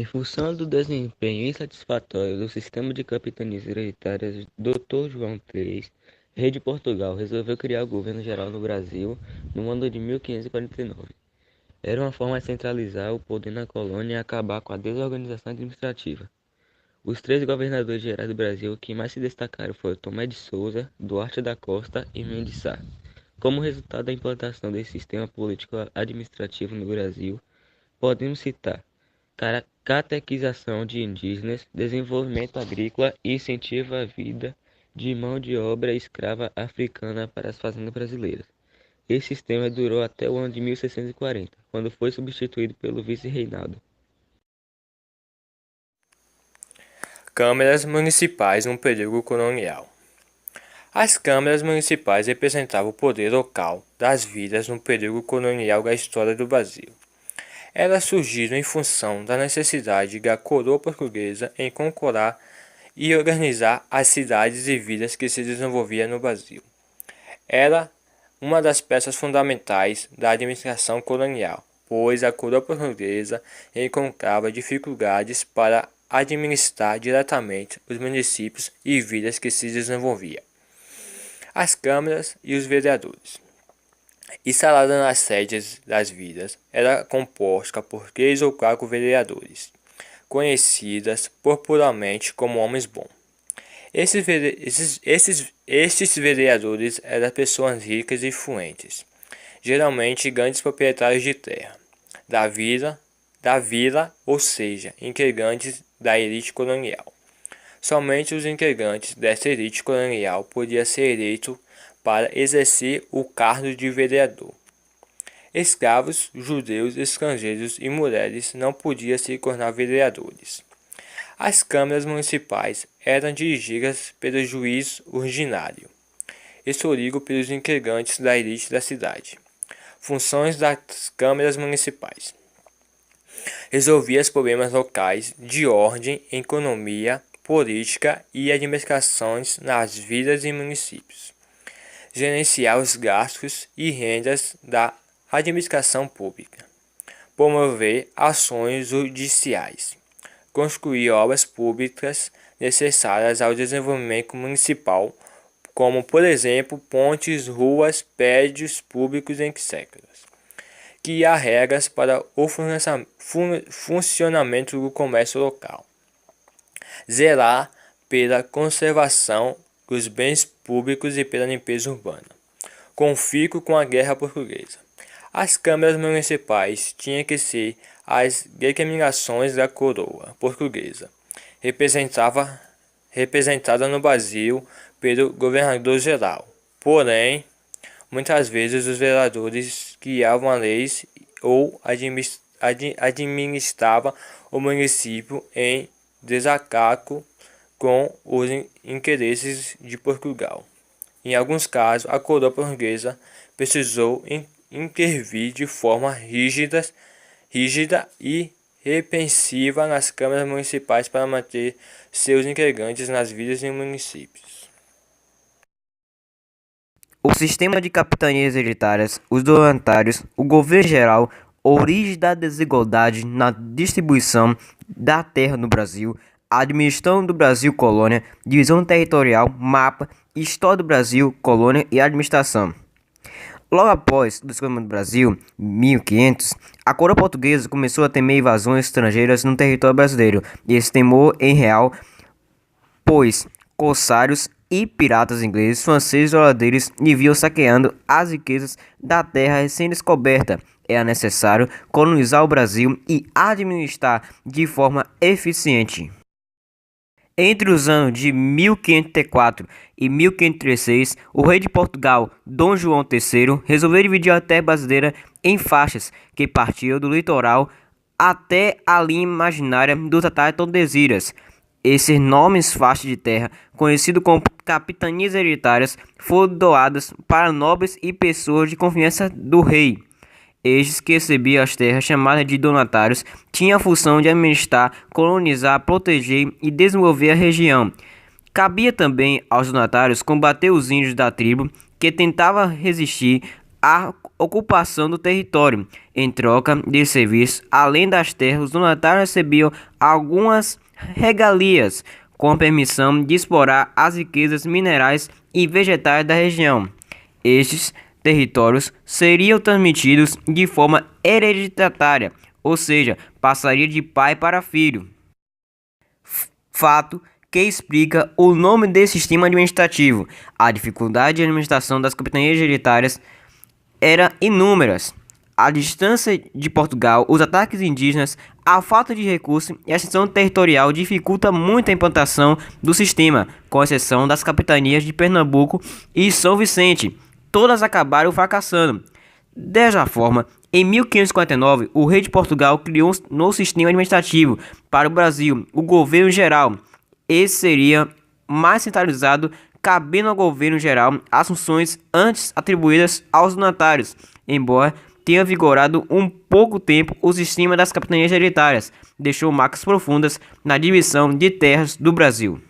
função do desempenho insatisfatório do sistema de capitanias hereditárias, Dr. João III, rei de Portugal, resolveu criar o governo geral no Brasil no ano de 1549. Era uma forma de centralizar o poder na colônia e acabar com a desorganização administrativa. Os três governadores gerais do Brasil que mais se destacaram foram Tomé de Souza, Duarte da Costa e Mendes Sá. Como resultado da implantação desse sistema político-administrativo no Brasil, podemos citar catequização de indígenas, desenvolvimento agrícola e incentivo à vida de mão de obra escrava africana para as fazendas brasileiras. Esse sistema durou até o ano de 1640, quando foi substituído pelo vice-reinado. Câmaras municipais no período colonial. As câmaras municipais representavam o poder local das vilas no período colonial da história do Brasil. Elas surgiram em função da necessidade da coroa portuguesa em controlar e organizar as cidades e vilas que se desenvolviam no Brasil. Era uma das peças fundamentais da administração colonial, pois a coroa portuguesa encontrava dificuldades para administrar diretamente os municípios e vilas que se desenvolviam. As câmaras e os vereadores. Instalada nas sedes das vilas, era composta por 3 ou 4 vereadores, conhecidas popularmente como homens bons. Estes vereadores eram pessoas ricas e influentes, geralmente grandes proprietários de terra, da vila, ou seja, integrantes da elite colonial. Somente os integrantes dessa elite colonial podiam ser eleitos para exercer o cargo de vereador. Escravos, judeus, estrangeiros e mulheres não podiam se tornar vereadores. As câmaras municipais eram dirigidas pelo juiz ordinário, escolhido pelos integrantes da elite da cidade. Funções das câmaras municipais: resolvia os problemas locais de ordem, economia, política e administrações nas vilas e municípios. Gerenciar os gastos e rendas da administração pública. Promover ações judiciais. Construir obras públicas necessárias ao desenvolvimento municipal, como, por exemplo, pontes, ruas, prédios públicos, etc. Criar regras para o funcionamento do comércio local. Zelar pela conservação dos bens públicos e pela limpeza urbana. Conflito com a Guerra Portuguesa. As câmaras municipais tinham que ser as determinações da coroa portuguesa, representada no Brasil pelo governador-geral. Porém, muitas vezes os vereadores criavam leis ou administravam o município em desacato com os interesses de Portugal. Em alguns casos, a coroa portuguesa precisou intervir de forma rígida e repreensiva nas câmaras municipais para manter seus integrantes nas vilas e municípios. O sistema de capitanias hereditárias, os donatários, o governo geral, origem da desigualdade na distribuição da terra no Brasil, a administração do Brasil colônia, divisão territorial, mapa, história do Brasil, colônia e administração. Logo após o descobrimento do Brasil, em 1500, a coroa portuguesa começou a temer invasões estrangeiras no território brasileiro, e esse temor em real, pois corsários e piratas ingleses, franceses e holandeses viviam saqueando as riquezas da terra recém-descoberta. Era necessário colonizar o Brasil e administrar de forma eficiente. Entre os anos de 1504 e 1536, o rei de Portugal, Dom João III, resolveu dividir a terra brasileira em faixas que partiam do litoral até a linha imaginária do Tratado de Tordesilhas. Esses nomes faixas de terra, conhecidos como capitanias hereditárias, foram doadas para nobres e pessoas de confiança do rei. Estes que recebiam as terras chamadas de donatários tinham a função de administrar, colonizar, proteger e desenvolver a região. Cabia também aos donatários combater os índios da tribo que tentavam resistir a ocupação do território. Em troca de serviço, além das terras, os donatários recebiam algumas regalias, com permissão de explorar as riquezas minerais e vegetais da região. Estes territórios seriam transmitidos de forma hereditária, ou seja, passaria de pai para filho. Fato que explica o nome desse sistema administrativo. A dificuldade de administração das capitanias hereditárias era inúmeras. A distância de Portugal, os ataques indígenas, a falta de recursos e a extensão territorial dificulta muito a implantação do sistema, com exceção das capitanias de Pernambuco e São Vicente. Todas acabaram fracassando. Dessa forma, em 1549, o rei de Portugal criou um novo sistema administrativo para o Brasil, o governo geral. Esse seria mais centralizado, cabendo ao governo geral as funções antes atribuídas aos donatários, embora tenha vigorado um pouco tempo o sistema das capitanias hereditárias, deixou marcas profundas na divisão de terras do Brasil.